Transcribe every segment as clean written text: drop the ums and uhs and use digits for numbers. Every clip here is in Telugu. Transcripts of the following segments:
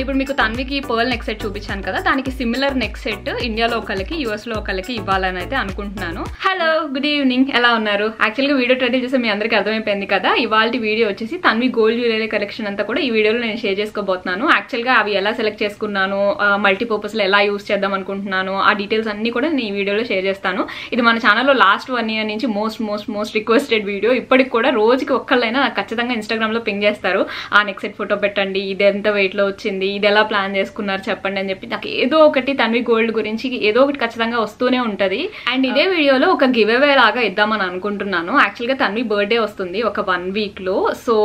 ఇప్పుడు మీకు తన్వికి పర్ల్ నెక్ సెట్ చూపించాను కదా, దానికి సిమిలర్ నెక్ సెట్ ఇండియాలో ఒకరికి యూఎస్ లో ఒకరికి ఇవ్వాలని అయితే అనుకుంటున్నాను. హలో, గుడ్ ఈవినింగ్, ఎలా ఉన్నారు? యాక్చువల్గా వీడియో టైటిల్ చేస్తే మీ అందరికీ అర్థమైపోయింది కదా. ఇవాళ వీడియో వచ్చేసి తన్వి గోల్డ్ జ్యువెలరీ కలెక్షన్ అంతా కూడా ఈ వీడియోలో నేను షేర్ చేసుకోబోతున్నాను. యాక్చువల్గా అవి ఎలా సెలెక్ట్ చేసుకున్నాను, మల్టీపర్పస్లో ఎలా యూస్ చేద్దాం అనుకుంటున్నాను, ఆ డీటెయిల్స్ అన్ని కూడా నేను ఈ వీడియోలో షేర్ చేస్తాను. ఇది మన ఛానల్లో లాస్ట్ 1 year నుంచి మోస్ట్ రిక్వెస్టెడ్ వీడియో. ఇప్పటికి కూడా రోజుకి ఒక్కళ్ళైనా నాకు ఖచ్చితంగా ఇన్స్టాగ్రామ్లో పింగ్ చేస్తారు, ఆ నెక్ సెట్ ఫోటో పెట్టండి, ఇది ఎంత వెయిట్లో వచ్చింది, ఇది ఎలా ప్లాన్ చేసుకున్నారు చెప్పండి అని చెప్పి. నాకు ఏదో ఒకటి తన్వి గోల్డ్ గురించి ఏదో ఒకటి ఖచ్చితంగా వస్తూనే ఉంటుంది. అండ్ ఇదే వీడియోలో ఒక గివ్ అవే లాగా ఇద్దామని అనుకుంటున్నాను. యాక్చువల్గా తన్వి బర్త్డే వస్తుంది ఒక 1 weekలో, సో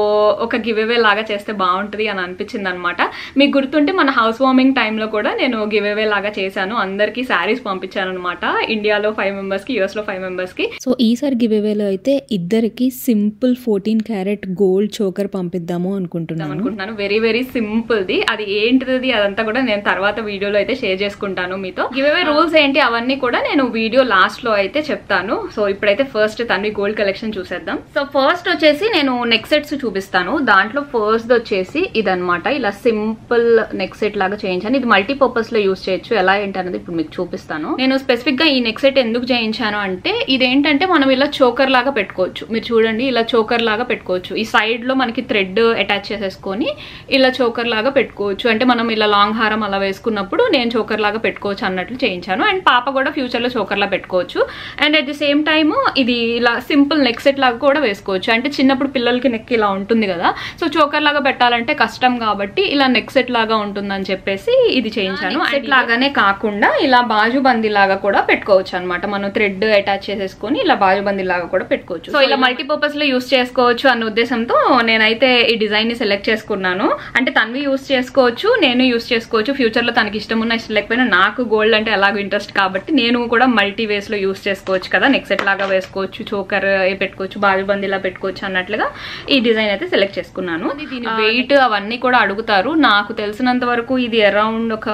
ఒక గివ్ అవే లాగా చేస్తే బాగుంటుంది అని అనిపించింది అనమాట. మీకు గుర్తుంటే మన హౌస్ వార్మింగ్ టైంలో కూడా నేను గివ్ అవే లాగా చేశాను, అందరికీ శారీస్ పంపించాను అనమాట. ఇండియాలో 5 members కి, యూఎస్ లో 5 members కి. సో ఈసారి గివ్ అవేలో అయితే ఇద్దరికి సింపుల్ 14 karat గోల్డ్ చోకర్ పంపిద్దాము అనుకుంటున్నాను. Very very simple the. అది ఏంటిది అదంతా కూడా నేను తర్వాత వీడియోలో అయితే షేర్ చేసుకుంటాను మీతో. గివ్ అవే రూల్స్ ఏంటి అవన్నీ కూడా నేను వీడియో లాస్ట్ లో అయితే చెప్తాను. సో ఇప్పుడైతే ఫస్ట్ తన్వి గోల్డ్ కలెక్షన్ చూసేద్దాం. సో ఫస్ట్ వచ్చేసి నేను నెక్ సెట్స్ చూపిస్తాను. దాంట్లో ఫస్ట్ వచ్చేసి ఇదనమాట, ఇలా సింపుల్ నెక్ సెట్ లాగా చేయించాను. ఇది మల్టీపర్పస్ లో యూస్ చేయొచ్చు, ఎలా ఏంటి అనేది ఇప్పుడు మీకు చూపిస్తాను. నేను స్పెసిఫిక్ గా ఈ నెక్ సెట్ ఎందుకు చేయించాను అంటే, ఇదేంటంటే మనం ఇలా చోకర్ లాగా పెట్టుకోవచ్చు. మీరు చూడండి, ఇలా చోకర్ లాగా పెట్టుకోవచ్చు. ఈ సైడ్ లో మనకి థ్రెడ్ అటాచ్ చేసేసుకొని ఇలా చోకర్ లాగా పెట్టుకోవచ్చు. అంటే మనం ఇలా లాంగ్ హారం అలా వేసుకున్నప్పుడు నేను చోకర్ లాగా పెట్టుకోవచ్చు అన్నట్లు చేయించాను. అండ్ పాప కూడా ఫ్యూచర్ లో చోకర్ లా పెట్టుకోవచ్చు. And at the same time ఇది ఇలా సింపుల్ నెక్ సెట్ లాగా కూడా వేసుకోవచ్చు. అంటే చిన్నప్పుడు పిల్లలకి నెక్ ఇలా ఉంటుంది కదా, సో చోకర్ లాగా పెట్టాలంటే కష్టం కాబట్టి ఇలా నెక్ సెట్ లాగా ఉంటుందని చెప్పేసి ఇది చేయించాను. సెట్ లాగానే కాకుండా ఇలా బాజుబందీ లాగా కూడా పెట్టుకోవచ్చు అనమాట. మనం థ్రెడ్ అటాచ్ చేసేసుకొని ఇలా బాజుబందీ లాగా కూడా పెట్టుకోవచ్చు. సో ఇలా మల్టీపర్పస్ లో యూస్ చేసుకోవచ్చు అన్న ఉద్దేశంతో నేనైతే ఈ డిజైన్ ని సెలెక్ట్ చేసుకున్నాను. అంటే తన్వి యూస్ చేసుకోవచ్చు, నేను యూస్ చేసుకోవచ్చు. ఫ్యూచర్ లో తనకి ఇష్టం ఉన్నా ఇష్టం లేకపోయినా నాకు గోల్డ్ అంటే ఎలాగో ఇంట్రెస్ట్ కాబట్టి నేను కూడా మల్టీ వేస్ లో యూస్ చేసుకోవచ్చు కదా. నెక్ సెట్ లాగా వేసుకోవచ్చు, చోకర్ పెట్టుకోవచ్చు, బాజుబందీలా పెట్టుకోవచ్చు అన్నట్లుగా ఈ డిజైన్ అయితే సెలెక్ట్ చేసుకున్నాను. దీని వెయిట్ అవన్నీ కూడా అడుగుతారు. నాకు తెలిసినంత వరకు ఇది అరౌండ్ ఒక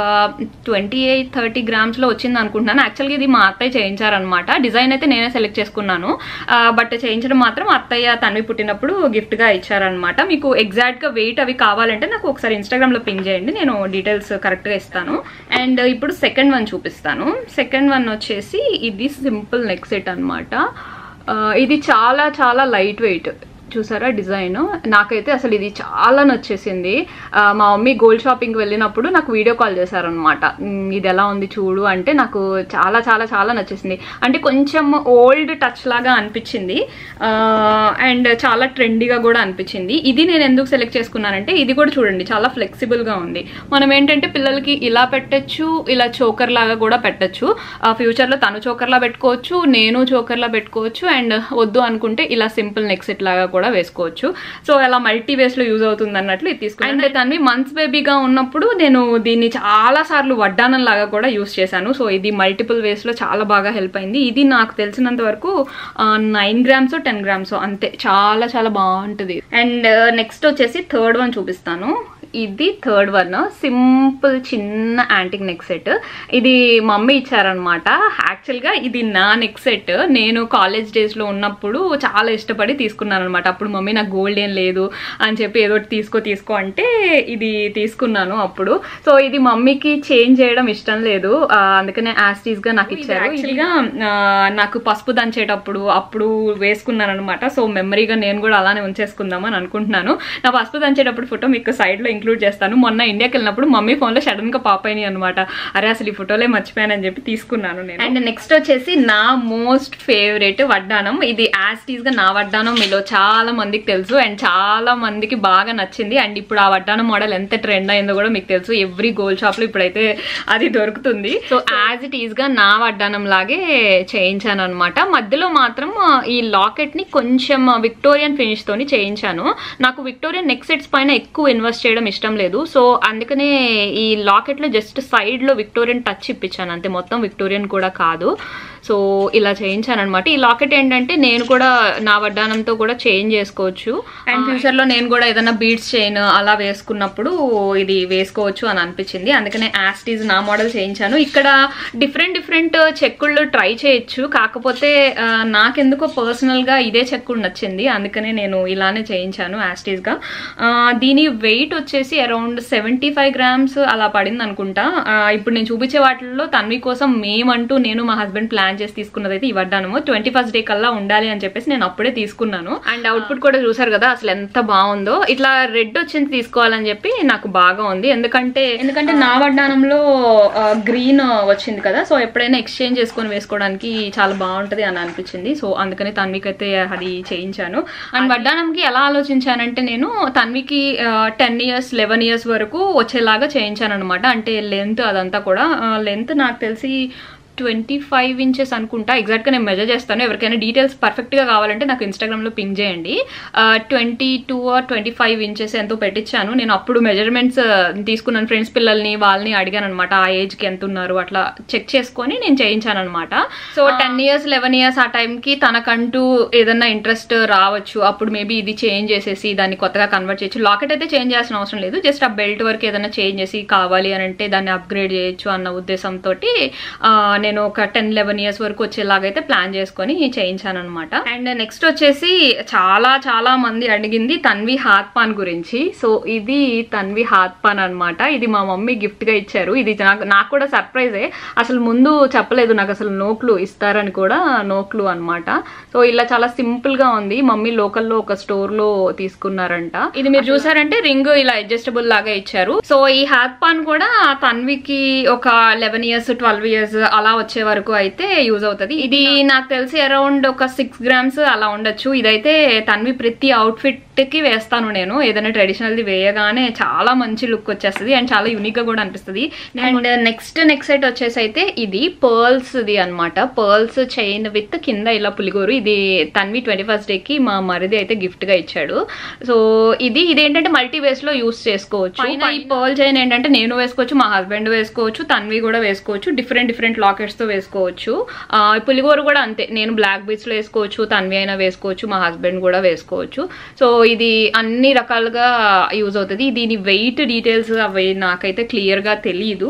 28-30 grams లో వచ్చింది అనుకుంటున్నాను. యాక్చువల్గా ఇది మా అత్తయ్య చేయించారనమాట. డిజైన్ అయితే నేనే సెలెక్ట్ చేసుకున్నాను, బట్ చేయించడం మాత్రం అత్తయ్య తన్వి పుట్టినప్పుడు గిఫ్ట్ గా ఇచ్చారనమాట. మీకు ఎగ్జాక్ట్ గా వెయిట్ అవి కావాలంటే నాకు ఒకసారి ఇన్స్టాగ్రామ్ లో పింగ్ చేయండి, నేను డీటెయిల్స్ కరెక్ట్ గా ఇస్తాను. అండ్ ఇప్పుడు సెకండ్ వన్ చూపిస్తాను. సెకండ్ వన్ వచ్చేసి ఇది సింపుల్ నెక్ సెట్ అనమాట. ఇది చాలా చాలా లైట్ వెయిట్. చూసారా డిజైన్? నాకైతే అసలు ఇది చాలా నచ్చేసింది. మా మమ్మీ గోల్డ్ షాపింగ్కి వెళ్ళినప్పుడు నాకు వీడియో కాల్ చేశారనమాట, ఇది ఎలా ఉంది చూడు అంటే. నాకు చాలా చాలా చాలా నచ్చేసింది. అంటే కొంచెం ఓల్డ్ టచ్ లాగా అనిపించింది అండ్ చాలా ట్రెండీగా కూడా అనిపించింది. ఇది నేను ఎందుకు సెలెక్ట్ చేసుకున్నానంటే, ఇది కూడా చూడండి చాలా ఫ్లెక్సిబుల్గా ఉంది. మనం ఏంటంటే పిల్లలకి ఇలా పెట్టచ్చు, ఇలా చోకర్ లాగా కూడా పెట్టచ్చు. ఫ్యూచర్లో తను చోకర్లా పెట్టుకోవచ్చు, నేను చోకర్లా పెట్టుకోవచ్చు. అండ్ వద్దు అనుకుంటే ఇలా సింపుల్ నెక్ సెట్ లాగా కూడా వేసుకోవచ్చు. సో అలా మల్టీ వేస్ లో యూజ్ అవుతుంది అన్నట్లు ఇది తీసుకున్నాను. అండ్ తన్వి మంత్స్ బేబీగా ఉన్నప్పుడు నేను దీన్ని చాలా సార్లు వడ్డానం లాగా కూడా యూజ్ చేశాను. సో ఇది మల్టిపుల్ వేస్ లో చాలా బాగా హెల్ప్ అయింది. ఇది నాకు తెలిసినంత వరకు 9 grams 10 grams అంతే, చాలా చాలా బాగుంటుంది. అండ్ నెక్స్ట్ వచ్చేసి థర్డ్ వన్ చూపిస్తాను. ఇది థర్డ్ వన్, సింపుల్ చిన్న యాంటిక్ నెక్ సెట్. ఇది మమ్మీ ఇచ్చారనమాట. యాక్చువల్గా ఇది నా నెక్ సెట్. నేను కాలేజ్ డేస్లో ఉన్నప్పుడు చాలా ఇష్టపడి తీసుకున్నాను అనమాట. అప్పుడు మమ్మీ నాకు గోల్డ్ ఏం లేదు అని చెప్పి ఏదో తీసుకో అంటే ఇది తీసుకున్నాను అప్పుడు. సో ఇది మమ్మీకి చేంజ్ చేయడం ఇష్టం లేదు, అందుకనే యాస్టీస్గా నాకు ఇచ్చారు. యాక్చువల్గా నాకు పసుపు దంచేటప్పుడు అప్పుడు వేసుకున్నాను అనమాట. సో మెమరీగా నేను కూడా అలానే ఉంచేసుకుందామని అనుకుంటున్నాను. నా పసుపు దంచేటప్పుడు ఫోటో మీకు సైడ్లో ఇంక్లూడ్ చేస్తాను. మొన్న ఇండియాకి వెళ్ళినప్పుడు మమ్మీ ఫోన్లో సడన్ గా పాప్ అయినాయి అనమాట. అరే అసలు ఈ ఫోటోలే మర్చిపోయానని చెప్పి తీసుకున్నాను నేను. అండ్ నెక్స్ట్ వచ్చేసి నా మోస్ట్ ఫేవరెట్ వడ్డానం. ఇది యాస్టీస్ గా నా వడ్డానం మీలో చాలా మందికి తెలుసు అండ్ చాలా మందికి బాగా నచ్చింది. అండ్ ఇప్పుడు ఆ వడ్డానం మోడల్ ఎంత ట్రెండ్ అయిందో కూడా మీకు తెలుసు. ఎవ్రీ గోల్డ్ షాప్ లో ఇప్పుడైతే అది దొరుకుతుంది. సో యాజ్ ఇట్ ఈస్ గా నా వడ్డానం లాగే చేయించాను అనమాట. మధ్యలో మాత్రం ఈ లాకెట్ ని కొంచెం విక్టోరియన్ ఫినిష్ తోని చేయించాను. నాకు విక్టోరియన్ నెక్ సెట్స్ పైన ఎక్కువ ఇన్వెస్ట్ చేయడం ఇష్టం లేదు. సో అందుకనే ఈ లాకెట్ లో జస్ట్ సైడ్ లో విక్టోరియన్ టచ్ ఇప్పించాను అంతే, మొత్తం విక్టోరియన్ కూడా కాదు. సో ఇలా చేయించాను అనమాట. ఈ లాకెట్ ఏంటంటే నేను కూడా నా వడ్డానంతో కూడా చేంజ్ చేసుకోవచ్చు. అండ్ ఫ్యూచర్ లో నేను కూడా ఏదైనా బీడ్స్ చైన్ అలా వేసుకున్నప్పుడు ఇది వేసుకోవచ్చు అని అనిపించింది. అందుకనే యాస్టీస్ నా మోడల్ చేయించాను. ఇక్కడ డిఫరెంట్ చెక్కుళ్ళు ట్రై చేయొచ్చు, కాకపోతే నాకెందుకో పర్సనల్ గా ఇదే చెక్కుడు నచ్చింది, అందుకనే నేను ఇలానే చేయించాను యాస్టీస్ గా. దీని వెయిట్ వచ్చేసి వచ్చేసి అరౌండ్ 75 grams అలా పడింది అనుకుంటా. ఇప్పుడు నేను చూపించే వాటిల్లో తన్వి కోసం మేమంటూ నేను మా హస్బెండ్ ప్లాన్ చేసి తీసుకున్నది అయితే ఈ వడ్డానము 21st డే కల్లా ఉండాలి అని చెప్పేసి నేను అప్పుడే తీసుకున్నాను. అండ్ అవుట్పుట్ కూడా చూసారు కదా అసలు ఎంత బాగుందో. ఇట్లా రెడ్ వచ్చింది తీసుకోవాలని చెప్పి నాకు బాగా ఉంది, ఎందుకంటే నా వడ్డానంలో గ్రీన్ వచ్చింది కదా, సో ఎప్పుడైనా ఎక్స్చేంజ్ చేసుకొని వేసుకోవడానికి చాలా బాగుంటది అని అనిపించింది. సో అందుకని తన్వికైతే అది చేయించాను. అండ్ వడ్డానంకి ఎలా ఆలోచించానంటే నేను తన్వికి 10 years 11 years వరకు వచ్చేలాగా చేయించాను అనమాట. అంటే లెంత్ అదంతా కూడా లెంత్ నాకు తెలిసి 25 inches అనుకుంటా, ఎగ్జాక్ట్గా నేను మెజర్ చేస్తాను. ఎవరికైనా డీటెయిల్స్ పర్ఫెక్ట్గా కావాలంటే నాకు ఇన్స్టాగ్రామ్లో పింగ్ చేయండి. 22 or 25 inches ఎంతో పెట్టించాను. నేను అప్పుడు మెజర్మెంట్స్ తీసుకున్నాను, ఫ్రెండ్స్ పిల్లల్ని వాళ్ళని అడిగాను అనమాట, ఆ ఏజ్కి ఎంత ఉన్నారు అట్లా చెక్ చేసుకొని నేను చేయించాను అనమాట. సో 10 years 11 years ఆ టైంకి తనకంటూ ఏదన్నా ఇంట్రెస్ట్ రావచ్చు, అప్పుడు మేబీ ఇది చేంజ్ చేసేసి దాన్ని కొత్తగా కన్వర్ట్ చేయొచ్చు. లాకెట్ అయితే చేంజ్ చేయాల్సిన అవసరం లేదు, జస్ట్ ఆ బెల్ట్ వరకు ఏదైనా చేంజ్ చేసి కావాలి అని అంటే దాన్ని అప్గ్రేడ్ చేయొచ్చు అన్న ఉద్దేశంతో నేను ఒక 10-11 years వరకు వచ్చేలాగైతే ప్లాన్ చేసుకొని చేయించాను అనమాట. అండ్ నెక్స్ట్ వచ్చేసి చాలా మంది అడిగింది తన్వి హాత్ పాన్ గురించి. సో ఇది తన్వి హాత్ పాన్ అనమాట. ఇది మా మమ్మీ గిఫ్ట్ గా ఇచ్చారు. ఇది నాకు కూడా సర్ప్రైజే, అసలు ముందు చెప్పలేదు నాకు, అసలు నో క్లూ ఇస్తారని కూడా నో క్లూ అనమాట. సో ఇలా చాలా సింపుల్ గా ఉంది. మమ్మీ లోకల్లో ఒక స్టోర్ లో తీసుకున్నారంట. ఇది మీరు చూసారంటే రింగ్ ఇలా అడ్జస్టబుల్ లాగా ఇచ్చారు. సో ఈ హాత్ పాన్ కూడా తన్వికి ఒక 11 years 12 years అలా వచ్చే వరకు అయితే యూజ్ అవుతుంది. ఇది నాకు తెలిసి అరౌండ్ ఒక 6 grams అలా ఉండొచ్చు. ఇదైతే తన్వి ప్రతి అవుట్ఫిట్ కి వేస్తాను నేను, ఏదైనా ట్రెడిషనల్ ది వేయగానే చాలా మంచి లుక్ వచ్చేస్తుంది అండ్ చాలా యూనిక్ గా కూడా అనిపిస్తుంది. అండ్ నెక్స్ట్ సెట్ వచ్చేసి అయితే ఇది పర్ల్స్ ది అనమాట. పర్ల్స్ చైన్ విత్ కింద ఇలా పులిగోరు. ఇది తన్వి 21st డే కి మా మరిది అయితే గిఫ్ట్ గా ఇచ్చాడు. సో ఇదేంటంటే మల్టీ వేస్ లో యూస్ చేసుకోవచ్చు. ఈ పర్ల్ చైన్ ఏంటంటే నేను వేసుకోవచ్చు, మా హస్బెండ్ వేసుకోవచ్చు, తన్వి కూడా వేసుకోవచ్చు, డిఫరెంట్ లాకెట్స్ తో వేసుకోవచ్చు. పులిగోరు కూడా అంతే, నేను బ్లాక్ బీట్స్ లో వేసుకోవచ్చు, తన్వి అయినా వేసుకోవచ్చు, మా హస్బెండ్ కూడా వేసుకోవచ్చు. సో ఇది అన్ని రకాలుగా యూజ్ అవుతుంది. దీని వెయిట్ డీటెయిల్స్ అవి నాకైతే క్లియర్ గా తెలియదు.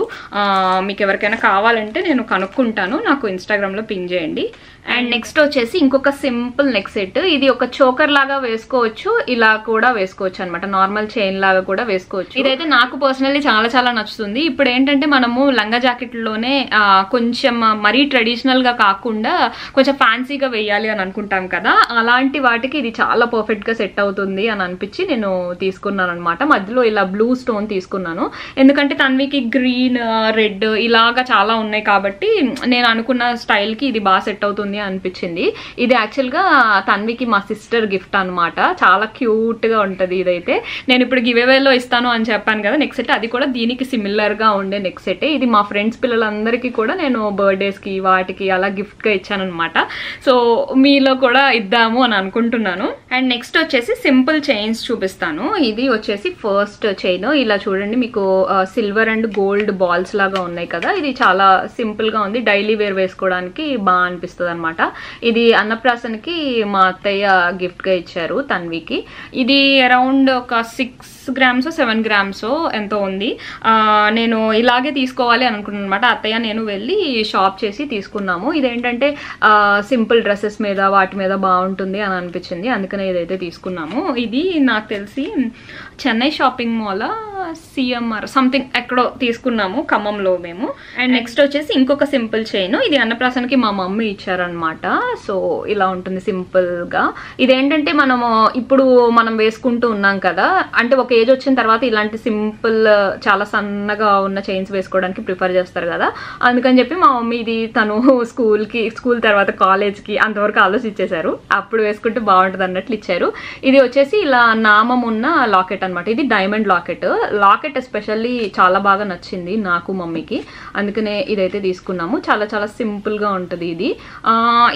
మీకు ఎవరికైనా కావాలంటే నేను కనుక్కుంటాను, నాకు ఇన్స్టాగ్రామ్ లో పింగ్ చేయండి. అండ్ నెక్స్ట్ వచ్చేసి ఇంకొక సింపుల్ నెక్ సెట్. ఇది ఒక చోకర్ లాగా వేసుకోవచ్చు, ఇలా కూడా వేసుకోవచ్చు అనమాట, నార్మల్ చైన్ లాగా కూడా వేసుకోవచ్చు. ఇదైతే నాకు పర్సనల్లీ చాలా నచ్చుతుంది. ఇప్పుడు ఏంటంటే మనము లంగా జాకెట్లోనే కొంచెం మరీ ట్రెడిషనల్ గా కాకుండా కొంచెం ఫ్యాన్సీగా వేయాలి అని అనుకుంటాం కదా, అలాంటి వాటికి ఇది చాలా పర్ఫెక్ట్ గా సెట్ అవుతుంది అని అనిపించి నేను తీసుకున్నాను అనమాట. మధ్యలో ఇలా బ్లూ స్టోన్ తీసుకున్నాను, ఎందుకంటే తన్వికి గ్రీన్ రెడ్ ఇలాగా చాలా ఉన్నాయి కాబట్టి నేను అనుకున్న స్టైల్ కి ఇది బాగా సెట్ అవుతుంది అనిపించింది. ఇది యాక్చువల్ గా తన్వికి మా సిస్టర్ గిఫ్ట్ అనమాట. చాలా క్యూట్ గా ఉంటది. ఇదైతే నేను ఇప్పుడు గివ్ అవేలో ఇస్తాను అని చెప్పాను కదా నెక్ సెట్, అది కూడా దీనికి సిమిలర్ గా ఉండే నెక్ సెట్. ఇది మా ఫ్రెండ్స్ పిల్లలందరికీ కూడా నేను బర్త్డేస్ కి వాటికి అలా గిఫ్ట్ గా ఇచ్చాను అనమాట. సో మీలో కూడా ఇద్దాము అని అనుకుంటున్నాను. అండ్ నెక్స్ట్ వచ్చేసి సింపుల్ చైన్స్ చూపిస్తాను. ఇది వచ్చేసి ఫస్ట్ చైన్. ఇలా చూడండి, మీకు సిల్వర్ అండ్ గోల్డ్ బాల్స్ లాగా ఉన్నాయి కదా, ఇది చాలా సింపుల్ గా ఉంది, డైలీ వేర్ వేసుకోవడానికి బాగా అనిపిస్తుంది అనమాట. ఇది అన్నప్రాసనకి మా అత్తయ్య గిఫ్ట్ గా ఇచ్చారు తన్వికి. ఇది అరౌండ్ ఒక 6 grams 7 grams ఎంతో ఉంది. నేను ఇలాగే తీసుకోవాలి అనుకున్నాను అనమాట. అత్తయ్య నేను వెళ్ళి షాప్ చేసి తీసుకున్నాము. ఇదేంటంటే సింపుల్ డ్రెస్సెస్ మీద వాటి మీద బాగుంటుంది అని అనిపించింది, అందుకనే ఇదైతే తీసుకున్నాము. ఇది నాకు తెలిసి Chennai shopping mall CMR something ఎక్కడో తీసుకున్నాము, ఖమ్మంలో మేము. అండ్ నెక్స్ట్ వచ్చేసి ఇంకొక సింపుల్ చైన్. ఇది అన్నప్రాసనకి మా మమ్మీ ఇచ్చారనమాట. సో ఇలా ఉంటుంది సింపుల్ గా. ఇదేంటంటే ఇప్పుడు మనం వేసుకుంటూ ఉన్నాం కదా, అంటే ఒక ఏజ్ వచ్చిన తర్వాత ఇలాంటి సింపుల్ చాలా సన్నగా ఉన్న చైన్స్ వేసుకోవడానికి ప్రిఫర్ చేస్తారు కదా, అందుకని చెప్పి మా మమ్మీ ఇది తను స్కూల్ తర్వాత కాలేజ్ కి అంతవరకు ఆలోచించేశారు, అప్పుడు వేసుకుంటే బాగుంటుంది అన్నట్లు ఇచ్చారు. ఇది వచ్చేసి ఇలా నామం ఉన్న లాకెట్ అనమాట. ఇది డైమండ్ లాకెట్ ఎస్పెషల్లీ చాలా బాగా నచ్చింది నాకు మమ్మీకి, అందుకనే ఇదైతే తీసుకున్నాము. చాలా సింపుల్ గా ఉంటుంది.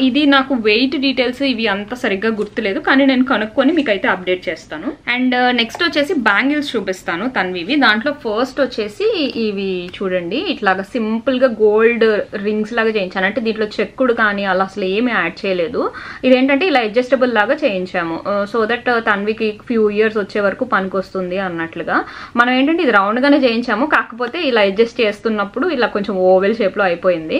ఇది నాకు వెయిట్ డీటెయిల్స్ ఇవి అంత సరిగ్గా గుర్తులేదు, కానీ నేను కనుక్కొని మీకు అయితే అప్డేట్ చేస్తాను. అండ్ నెక్స్ట్ వచ్చేసి బ్యాంగిల్స్ చూపిస్తాను తన్వివి. దాంట్లో ఫస్ట్ వచ్చేసి ఇవి చూడండి, ఇట్లాగా సింపుల్ గా గోల్డ్ రింగ్స్ లాగా చేయించాను. అంటే దీంట్లో చెక్కుడు కానీ అలా అసలు ఏమి యాడ్ చేయలేదు. ఇదేంటంటే ఇలా అడ్జస్టబుల్ లాగా చేయించాము. సో దట్ తన్వికి ఫ్యూ ఇయర్స్ వచ్చే వరకు పనికొస్తుంది అన్నట్లుగా. మనం ఏంటంటే ఇది రౌండ్గానే చేయించాము, కాకపోతే ఇలా అడ్జస్ట్ చేస్తున్నప్పుడు ఇలా కొంచెం ఓవెల్ షేప్లో అయిపోయింది.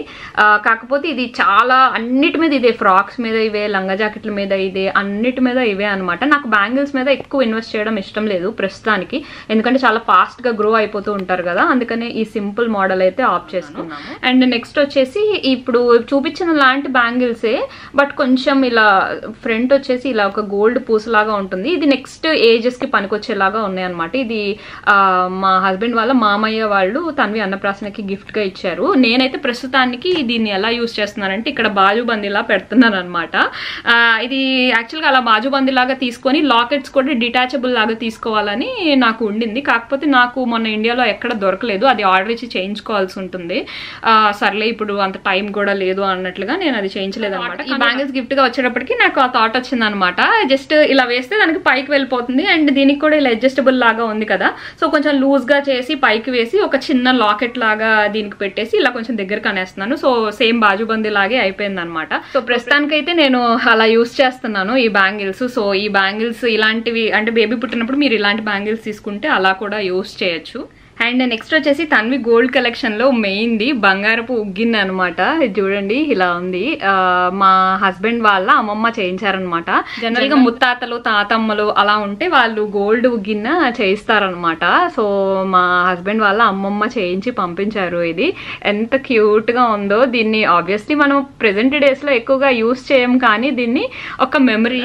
కాకపోతే ఇది చాలా అన్నిటి మీద ఇదే, ఫ్రాక్స్ మీద ఇవే, లంగా జాకెట్ల మీద ఇదే, అన్నిటి మీద ఇవే అనమాట. నాకు బ్యాంగిల్స్ మీద ఎక్కువ ఇన్వెస్ట్ చేయడం ఇష్టం లేదు ప్రస్తుతానికి, ఎందుకంటే చాలా ఫాస్ట్గా గ్రో అయిపోతూ ఉంటారు కదా, అందుకనే ఈ సింపుల్ మోడల్ అయితే ఆప్ చేసుకున్నాము. అండ్ నెక్స్ట్ వచ్చేసి ఇప్పుడు చూపించిన లాంటి బ్యాంగిల్సే, బట్ కొంచెం ఇలా ఫ్రంట్ వచ్చేసి ఇలా ఒక గోల్డ్ పూసలాగా ఉంటుంది. ఇది నెక్స్ట్ ఏజెస్కి పనికొచ్చేలాగా ఉన్నాయి అనమాట. ఇది మా హస్బెండ్ వాళ్ళ మామయ్య వాళ్ళు తన్వి అన్నప్రాసనకి గిఫ్ట్గా ఇచ్చారు. నేనైతే ప్రస్తుతానికి దీన్ని ఎలా యూజ్ చేస్తున్నానంటే ఇక్కడ బాజుబందీలా పెడుతున్నాను అనమాట. ఇది యాక్చువల్గా అలా బాజుబందీలాగా తీసుకొని లాకెట్స్ కూడా డిటాచబుల్ లాగా తీసుకోవాలని నాకు ఉండింది. కాకపోతే నాకు మొన్న ఇండియాలో ఎక్కడ దొరకలేదు, అది ఆర్డర్ ఇచ్చి చేయించుకోవాల్సి ఉంటుంది. సర్లే ఇప్పుడు అంత టైం కూడా లేదు అన్నట్లుగా నేను అది చేయించలేదు అనమాట. ఈ బ్యాంగిల్స్ గిఫ్ట్ గా వచ్చేటప్పటికి నాకు ఆ థాట్ వచ్చింది అనమాట. జస్ట్ ఇలా వేస్తే దానికి పైకి వెళ్ళిపోతుంది, అండ్ దీనికి కూడా ఇలా అడ్జస్టబుల్ లాగా ఉంది కదా, సో కొంచెం లూజ్ గా చేసి పైకి వేసి ఒక చిన్న లాకెట్ లాగా దీనికి పెట్టేసి ఇలా కొంచెం దగ్గరకు అనేస్తున్నాను. సో సేమ్ బాజుబందీ లాగే అయిపోయింది అనమాట. సో ప్రస్తుతానికైతే నేను అలా యూస్ చేస్తున్నాను ఈ బ్యాంగిల్స్. సో ఈ బ్యాంగిల్స్ ఇలాంటివి అంటే బేబీ పుట్టినప్పుడు మీరు ఇలాంటి బ్యాంగిల్స్ తీసుకుంటే అలా కూడా యూస్ చేయొచ్చు. అండ్ నెక్స్ట్ వచ్చేసి తన్వి గోల్డ్ కలెక్షన్ లో మెయిన్ది బంగారపు ఉగ్గిన్నె అనమాట. ఇది చూడండి ఇలా ఉంది. మా హస్బెండ్ వాళ్ళ అమ్మమ్మ చేయించారనమాట. జనరల్ గా ముత్తాతలు తాతమ్మలు అలా ఉంటే వాళ్ళు గోల్డ్ ఉగ్గిన్నె చేయిస్తారనమాట. సో మా హస్బెండ్ వాళ్ళ అమ్మమ్మ చేయించి పంపించారు. ఇది ఎంత క్యూట్ గా ఉందో. దీన్ని ఆబ్వియస్లీ మనం ప్రెసెంట్ డేస్ లో ఎక్కువగా యూస్ చేయం, కానీ దీన్ని ఒక మెమరీ.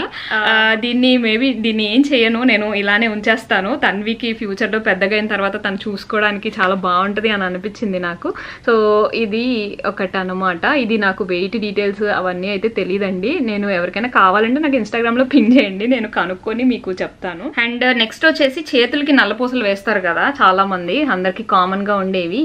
దీన్ని ఏం చేయను, నేను ఇలానే ఉంచేస్తాను. తన్వికి ఫ్యూచర్ లో పెద్దగా అయిన తర్వాత తను చూసుకోవడానికి చాలా బాగుంటుంది అని అనిపించింది నాకు. సో ఇది ఒకటి అనమాట. ఇది నాకు వెయిట్ డీటెయిల్స్ అవన్నీ అయితే తెలియదండి. నేను ఎవరికైనా కావాలంటే నాకు ఇన్స్టాగ్రామ్ లో పింగ్ చేయండి, నేను కనుక్కొని మీకు చెప్తాను. అండ్ నెక్స్ట్ వచ్చేసి చేతులకి నల్లపూసలు వేస్తారు కదా చాలా మంది, అందరికి కామన్ గా ఉండేవి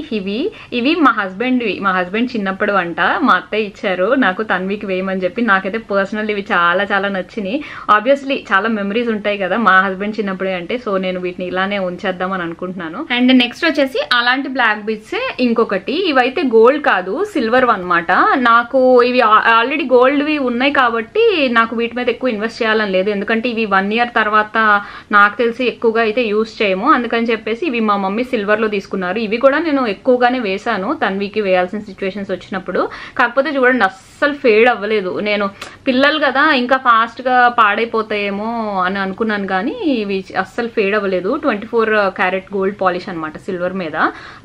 ఇవి మా హస్బెండ్ చిన్నప్పుడు అంట మా అత్తయ్య ఇచ్చారు నాకు తన్వికి వేయమని చెప్పి. నాకైతే పర్సనల్ ఇవి చాలా చాలా నచ్చినాయి. ఆబ్వియస్లీ చాలా మెమరీస్ ఉంటాయి కదా మా హస్బెండ్ చిన్నప్పుడే అంటే, సో నేను వీటిని ఇలానే ఉంచేద్దాం అని అనుకుంటున్నాను. అండ్ నెక్స్ట్ వచ్చేసి అలాంటి బ్లాక్ బీడ్స్ ఇంకొకటి. ఇవైతే గోల్డ్ కాదు, సిల్వర్ అనమాట. నాకు ఇవి ఆల్రెడీ గోల్డ్వి ఉన్నాయి కాబట్టి నాకు వీటి మీద ఎక్కువ ఇన్వెస్ట్ చేయాలని లేదు, ఎందుకంటే ఇవి 1 year తర్వాత నాకు తెలిసి ఎక్కువగా అయితే యూస్ చేయము. అందుకని చెప్పేసి ఇవి మా మమ్మీ సిల్వర్ లో తీసుకున్నారు. ఇవి కూడా నేను ఎక్కువగానే వేసాను తన్వికి వేయాల్సిన సిచ్యువేషన్స్ వచ్చినప్పుడు. కాకపోతే చూడండి అస్సలు ఫేడ్ అవ్వలేదు. నేను పిల్లలు కదా ఇంకా ఫాస్ట్ గా పాడైపోతాయేమో అని అనుకున్నాను, కానీ ఇవి అస్సలు ఫేడ్ అవ్వలేదు. 24 క్యారెట్ గోల్డ్ పాలిష్ అనమాట సిల్వర్ మీద.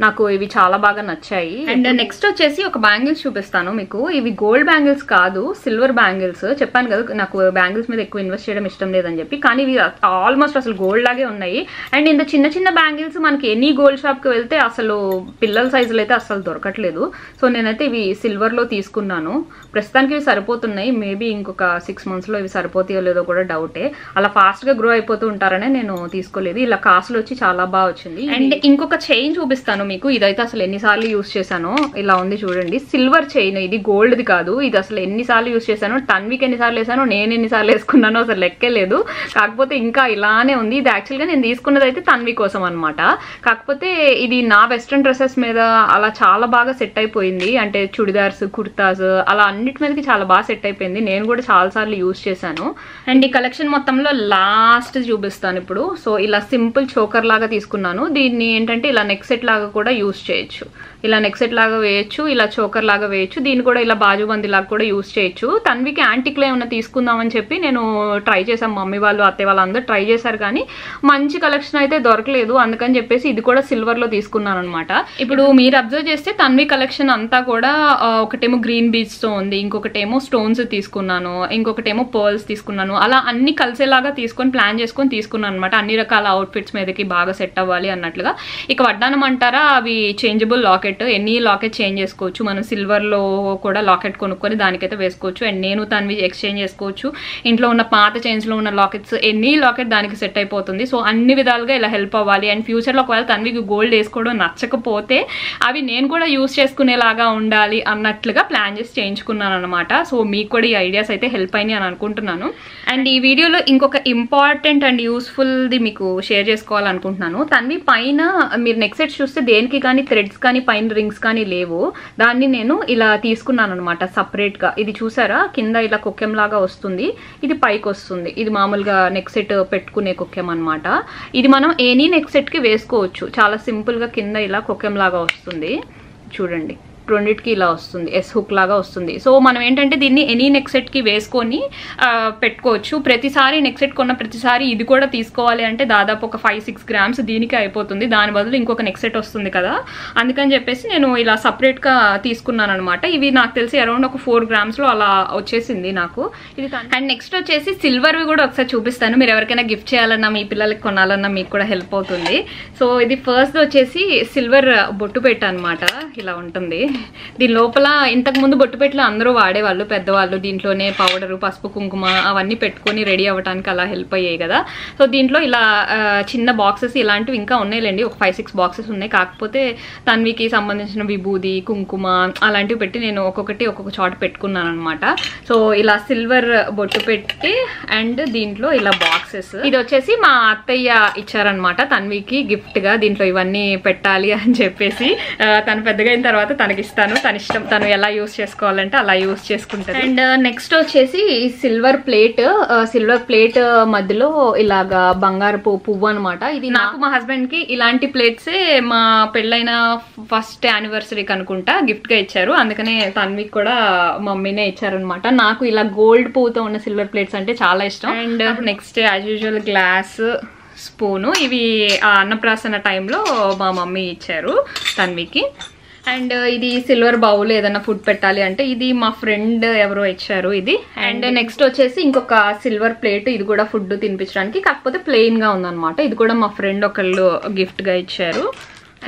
నాకు ఇవి చాలా బాగా నచ్చాయి. అండ్ నెక్స్ట్ వచ్చేసి ఒక బ్యాంగిల్స్ చూపిస్తాను మీకు. ఇవి గోల్డ్ బ్యాంగిల్స్ కాదు, సిల్వర్ బ్యాంగిల్స్. చెప్పాను కదా నాకు బ్యాంగిల్స్ మీద ఎక్కువ ఇన్వెస్ట్ చేయడం ఇష్టం లేదని చెప్పి, కానీ ఇవి ఆల్మోస్ట్ అసలు గోల్డ్ లాగే ఉన్నాయి. అండ్ ఇంత చిన్న చిన్న బ్యాంగిల్స్ మనకి ఎనీ గోల్డ్ షాప్ కి వెళ్తే అసలు పిల్లల సైజులు అయితే అసలు దొరకట్లేదు. సో నేనైతే ఇవి సిల్వర్ లో తీసుకున్నాను. ప్రస్తుతానికి ఇవి సరిపోతున్నాయి. మేబీ ఇంకొక 6 months లో ఇవి సరిపోతాయో లేదో కూడా డౌటే. అలా ఫాస్ట్ గా గ్రో అయిపోతూ ఉంటారనే నేను తీసుకోలేదు. ఇలా కాస్ట్లు వచ్చి చాలా బాగా వచ్చింది. అండ్ ఇంకొక చైన్ చూపిస్తాను మీకు. ఇదైతే అసలు ఎన్నిసార్లు యూస్ చేశాను. ఇలా ఉంది చూడండి, సిల్వర్ చైన్. ఇది గోల్డ్ది కాదు. ఇది అసలు ఎన్నిసార్లు యూస్ చేశాను, తన్వికి ఎన్నిసార్లు వేసాను, నేను ఎన్నిసార్లు వేసుకున్నానో అసలు లెక్కే లేదు. కాకపోతే ఇంకా ఇలానే ఉంది. ఇది యాక్చువల్గా నేను తీసుకున్నది అయితే తన్వి కోసం అనమాట. కాకపోతే ఇది నా వెస్ట్రన్ డ్రెస్సెస్ మీద అలా చాలా బాగా సెట్ అయిపోయింది. అంటే చుడిదార్స్, కుర్తాస్ అలా అన్నిటి మీదకి చాలా బాగా సెట్ అయిపోయింది. నేను కూడా చాలా సార్లు యూస్ చేశాను. అండ్ ఈ కలెక్షన్ మొత్తంలో లాస్ట్ చూపిస్తాను ఇప్పుడు. సో ఇలా సింపుల్ చోకర్ లాగా తీసుకున్నాను. దీన్ని ఏంటంటే ఇలా నెక్ సెట్ లాగా కూడా యూస్ చేయొచ్చు. ఇలా నెక్ సెట్ లాగా వేయచ్చు, ఇలా చోకర్ లాగా వేయచ్చు. దీన్ని కూడా ఇలా బాజుబందీ లాగా కూడా యూస్ చేయొచ్చు. తన్వికి యాంటిక్లో ఏమన్నా తీసుకుందామని చెప్పి నేను ట్రై చేశాను. మమ్మీ వాళ్ళు అత్తయ్య వాళ్ళు అందరూ ట్రై చేశారు, కానీ మంచి కలెక్షన్ అయితే దొరకలేదు. అందుకని చెప్పేసి ఇది కూడా సిల్వర్ లో తీసుకున్నాను అనమాట. ఇప్పుడు మీరు అబ్జర్వ్ చేస్తే తన్వి కలెక్షన్ అంతా కూడా ఒకటేమో గ్రీన్ బీచ్ తో ఉంది, ఇంకొకటేమో స్టోన్స్ తీసుకున్నాను, ఇంకొకటేమో పర్ల్స్ తీసుకున్నాను. అలా అన్ని కలిసేలాగా తీసుకొని ప్లాన్ చేసుకొని తీసుకున్నాను అనమాట. అన్ని రకాల అవుట్ఫిట్స్ మీదకి బాగా సెట్ అవ్వాలి అన్నట్లుగా. ఇక వడ్డానం అంటారా, అవి చేంజబుల్ లాకెట్. ఎన్ని లాకెట్ చేంజ్ చేసుకోవచ్చు. మనం సిల్వర్ లో కూడా లాకెట్ కొనుక్కొని దానికైతే వేసుకోవచ్చు. అండ్ నేను తన్వి ఎక్స్చేంజ్ చేసుకోవచ్చు. ఇంట్లో ఉన్న పాత చైన్స్ లో ఉన్న లాకెట్స్ ఎన్ని లాకెట్ దానికి సెట్ అయిపోతుంది. సో అన్ని విధాలుగా ఇలా హెల్ప్ అవ్వాలి. అండ్ ఫ్యూచర్ లో ఒకవేళ తన్వికి గోల్డ్ వేసుకోవడం నచ్చకపోతే అవి నేను కూడా యూస్ చేసుకునేలాగా ఉండాలి అన్నట్లుగా ప్లాన్ చేసి చేయించుకున్నాను అనమాట. సో మీకు కూడా ఈ ఐడియాస్ అయితే హెల్ప్ అయినాయి అని అనుకుంటున్నాను. అండ్ ఈ వీడియోలో ఇంకొక ఇంపార్టెంట్ అండ్ యూస్ఫుల్ ది మీకు షేర్ చేసుకోవాలనుకుంటున్నాను. తన్వి పైన మీరు నెక్ సెట్ చూస్తే దేనికి కానీ థ్రెడ్స్ కానీ పైన రింగ్స్ కానీ లేవు. దాన్ని నేను ఇలా తీసుకున్నాను అనమాట సపరేట్గా. ఇది చూసారా కింద ఇలా కొక్కెం లాగా వస్తుంది, ఇది పైకి వస్తుంది. ఇది మామూలుగా నెక్ సెట్ పెట్టుకునే కొక్కెం అనమాట. ఇది మనం ఎనీ నెక్ సెట్కి వేసుకోవచ్చు. చాలా సింపుల్గా కింద ఇలా కొక్కెం లాగా వస్తుంది చూడండి. రెండిటికి ఇలా వస్తుంది, ఎస్ హుక్ లాగా వస్తుంది. సో మనం ఏంటంటే దీన్ని ఎనీ నెక్ సెట్కి వేసుకొని పెట్టుకోవచ్చు. ప్రతిసారి నెక్ సెట్ కొన్న ప్రతిసారి ఇది కూడా తీసుకోవాలి అంటే దాదాపు ఒక 5-6 గ్రామ్స్ దీనికి అయిపోతుంది. దాని బదులు ఇంకొక నెక్ సెట్ వస్తుంది కదా, అందుకని చెప్పేసి నేను ఇలా సపరేట్గా తీసుకున్నాను అనమాట. ఇవి నాకు తెలిసి అరౌండ్ ఒక 4 గ్రామ్స్లో అలా వచ్చేసింది నాకు ఇది. అండ్ నెక్స్ట్ వచ్చేసి సిల్వర్వి కూడా ఒకసారి చూపిస్తాను. మీరు ఎవరికైనా గిఫ్ట్ చేయాలన్నా మీ పిల్లలకి కొనాలన్నా మీకు కూడా హెల్ప్ అవుతుంది. సో ఇది ఫస్ట్ వచ్చేసి సిల్వర్ బొట్టు పెట్ట అనమాట. ఇలా ఉంటుంది. దీని లోపల ఇంతకుముందు బొట్టుపెట్లు అందరూ వాడేవాళ్ళు పెద్దవాళ్ళు. దీంట్లోనే పౌడరు, పసుపు, కుంకుమ అవన్నీ పెట్టుకొని రెడీ అవ్వడానికి అలా హెల్ప్ అయ్యాయి కదా. సో దీంట్లో ఇలా చిన్న బాక్సెస్ ఇలాంటివి ఇంకా ఉన్నాయిలేండి, ఒక 5-6 బాక్సెస్ ఉన్నాయి. కాకపోతే తన్వికి సంబంధించిన విభూది, కుంకుమ అలాంటివి పెట్టి నేను ఒక్కొక్క చోట పెట్టుకున్నాను అనమాట. సో ఇలా సిల్వర్ బొట్టు పెట్టి అండ్ దీంట్లో ఇలా బాక్సెస్. ఇది వచ్చేసి మా అత్తయ్య ఇచ్చారనమాట తన్వికి గిఫ్ట్ గా. దీంట్లో ఇవన్నీ పెట్టాలి అని చెప్పేసి తను పెద్దగా అయిన తర్వాత తనకి ఇస్తాను, తన ఇష్టం, తను ఎలా యూస్ చేసుకోవాలంటే అలా యూస్ చేసుకుంటారు. అండ్ నెక్స్ట్ వచ్చేసి సిల్వర్ ప్లేట్ మధ్యలో ఇలాగా బంగారపు పువ్వు అనమాట. ఇది నాకు మా హస్బెండ్ కి ఇలాంటి ప్లేట్సే మా పెళ్ళైన ఫస్ట్ యానివర్సరీకి అనుకుంటా గిఫ్ట్ గా ఇచ్చారు. అందుకనే తన్వికి కూడా మమ్మీనే ఇచ్చారనమాట. నాకు ఇలా గోల్డ్ పువ్వుతో ఉన్న సిల్వర్ ప్లేట్స్ అంటే చాలా ఇష్టం. And next as usual glass, spoon, ఇవి అన్నప్రాసన టైంలో మా మమ్మీ ఇచ్చారు తన్వికి. అండ్ ఇది సిల్వర్ బౌల్, ఏదైనా ఫుడ్ పెట్టాలి అంటే ఇది మా ఫ్రెండ్ ఎవరో ఇచ్చారు ఇది. అండ్ నెక్స్ట్ వచ్చేసి ఇంకొక సిల్వర్ ప్లేట్, ఇది కూడా ఫుడ్ తినిపించడానికి, కాకపోతే ప్లెయిన్ గా ఉందన్నమాట. ఇది కూడా మా ఫ్రెండ్ ఒకళ్ళు గిఫ్ట్ గా ఇచ్చారు.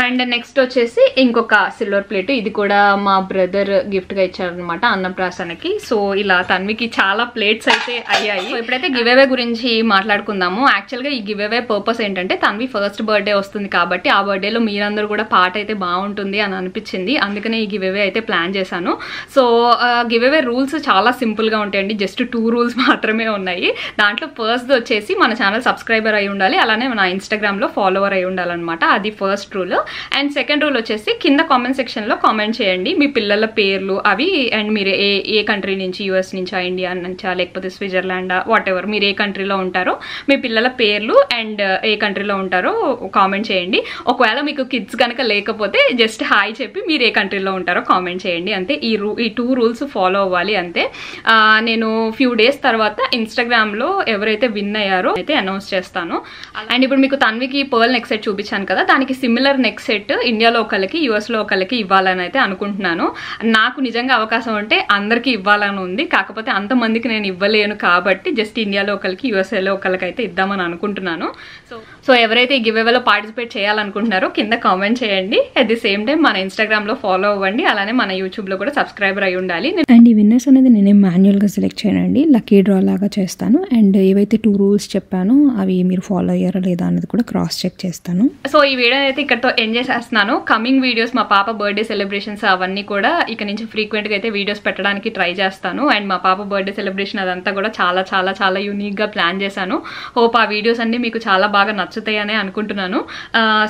అండ్ నెక్స్ట్ వచ్చేసి ఇంకొక సిల్వర్ ప్లేట్, ఇది కూడా మా బ్రదర్ గిఫ్ట్ గా ఇచ్చారనమాట అన్నప్రాసనకి. సో ఇలా తన్వికి చాలా ప్లేట్స్ అయితే అయ్యాయి. ఇప్పుడైతే గివ్ అవే గురించి మాట్లాడుకుందాము. యాక్చువల్ గా ఈ గివ్ అవే పర్పస్ ఏంటంటే తన్వి ఫస్ట్ బర్త్డే వస్తుంది కాబట్టి ఆ బర్త్డేలో మీరందరూ కూడా పార్ట్ అయితే బాగుంటుంది అని అనిపించింది. అందుకనే ఈ గివ్ అవే అయితే ప్లాన్ చేశాను. సో గివ్ అవే రూల్స్ చాలా సింపుల్ గా ఉంటాయండి. జస్ట్ 2 రూల్స్ మాత్రమే ఉన్నాయి. దాంట్లో ఫస్ట్ వచ్చేసి మన ఛానల్ సబ్స్క్రైబర్ అయి ఉండాలి, అలానే మన ఇన్స్టాగ్రామ్ లో ఫాలోవర్ అయి ఉండాలన్నమాట. అది first rule. And second rule వచ్చేసి కింద కామెంట్ సెక్షన్ లో కామెంట్ చేయండి మీ పిల్లల పేర్లు అవి. అండ్ మీరు ఏ కంట్రీ నుంచి, యుఎస్ నుంచా, ఇండియా నుంచా, లేకపోతే స్విట్జర్లాండ్, వాట్ ఎవర్ మీరు ఏ కంట్రీలో ఉంటారో మీ పిల్లల పేర్లు అండ్ ఏ కంట్రీలో ఉంటారో కామెంట్ చేయండి. ఒకవేళ మీకు కిడ్స్ కనుక లేకపోతే జస్ట్ హాయ్ చెప్పి మీరు ఏ కంట్రీలో ఉంటారో కామెంట్ చేయండి. అంతే. ఈ 2 రూల్స్ ఫాలో అవ్వాలి అంతే. నేను ఫ్యూ డేస్ తర్వాత ఇన్స్టాగ్రామ్ లో ఎవరైతే విన్ అయ్యారో అయితే అనౌన్స్ చేస్తాను. అండ్ ఇప్పుడు మీకు తన్వికి పర్ల్ నెక్ సెట్ చూపించాను కదా, దానికి సిమిలర్ నెక్ సెట్ ఇండియాలో ఒకళ్ళకి, యుఎస్ లో ఒకళ్ళకి ఇవ్వాలని అయితే అనుకుంటున్నాను. నాకు నిజంగా అవకాశం ఉంటే అందరికి ఇవ్వాలని ఉంది, కాకపోతే అంతమందికి నేను ఇవ్వలేను కాబట్టి జస్ట్ ఇండియాలో ఒకళ్ళకి, యుఎస్ఏలో ఒకళ్ళకి అయితే ఇద్దామని అనుకుంటున్నాను. సో ఎవరైతే ఈ గివ్ అవేలో పార్టిసిపేట్ చేయాలనుకుంటున్నారో కింద కామెంట్ చేయండి. అట్ ది సేమ్ టైం మన ఇన్స్టాగ్రామ్ లో ఫాలో అవ్వండి, అలానే మన యూట్యూబ్ లో కూడా సబ్స్క్రైబర్ అయి ఉండాలి. అండ్ ఈ విన్నర్స్ అనేది నేనే మాన్యువల్ గా సెలెక్ట్ చేయనండి, లక్కీ డ్రా లాగా చేస్తాను. అండ్ ఏవైతే 2 రూల్స్ చెప్పానో అవి మీరు ఫాలో అయ్యారా లేదా అన్నది కూడా క్రాస్ చెక్ చేస్తాను. సో ఈ వీడియో అయితే ఇక్కడతో ఎండ్ చేసేస్తున్నాను. కమింగ్ వీడియోస్ మా పాప బర్త్డే సెలబ్రేషన్స్ అవన్నీ కూడా ఇక నుంచి ఫ్రీక్వెంట్ గా అయితే వీడియోస్ పెట్టడానికి ట్రై చేస్తాను. అండ్ మా పాప బర్త్డే సెలబ్రేషన్ అదంతా కూడా చాలా చాలా చాలా యూనిక్ గా ప్లాన్ చేశాను. హోప్ ఆ వీడియోస్ అన్ని మీకు చాలా బాగా నచ్చుతాయని అనుకుంటున్నాను.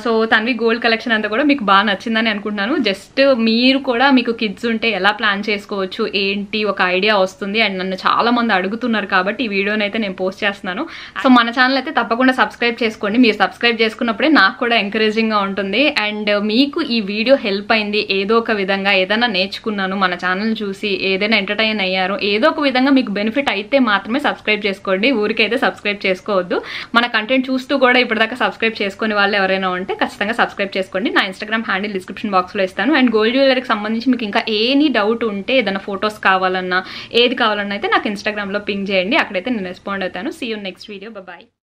సో తన్వి గోల్డ్ కలెక్షన్ అంతా కూడా మీకు బాగా నచ్చిందని అనుకుంటున్నాను. జస్ట్ మీరు కూడా మీకు కిడ్స్ ఉంటే ఎలా ప్లాన్ చేసుకోవచ్చు ఏంటి ఒక ఐడియా వస్తుంది. అండ్ నన్ను చాలా మంది అడుగుతున్నారు కాబట్టి ఈ వీడియోని అయితే నేను పోస్ట్ చేస్తున్నాను. సో మన ఛానల్ అయితే తప్పకుండా సబ్స్క్రైబ్ చేసుకోండి. మీరు సబ్స్క్రైబ్ చేసుకున్నప్పుడే నాకు కూడా ఎంకరేజింగ్ గా ఉంటుంది. అండ్ మీకు ఈ వీడియో హెల్ప్ అయింది ఏదో ఒక విధంగా, ఏదైనా నేర్చుకున్నాను మన ఛానల్ చూసి, ఏదైనా ఎంటర్టైన్ అయ్యారు, ఏదో ఒక విధంగా మీకు బెనిఫిట్ అయితే మాత్రమే సబ్స్క్రైబ్ చేసుకోండి. ఊరికైతే సబ్స్క్రైబ్ చేసుకోవద్దు. మన కంటెంట్ చూస్తూ కూడా ఇప్పటిదాకా సబ్స్క్రైబ్ చేసుకునే వాళ్ళు ఎవరైనా ఉంటే ఖచ్చితంగా సబ్స్క్రైబ్ చేసుకోండి. నా ఇన్స్టాగ్రామ్ హ్యాండిల్ డిస్క్రిప్షన్ బాక్స్ లో ఇస్తాను. అండ్ గోల్డ్ జ్యువెలరీకి సంబంధించి మీకు ఇంకా ఎనీ డౌట్ ఉంటే, ఏదైనా ఫొటోస్ కావాలన్నా, ఏది కావాలన్నా అయితే నాకు ఇన్స్టాగ్రామ్ లో పింగ్ చేయండి. అక్కడైతే నేను రెస్పాండ్ అవుతాను. See you next video. Bye.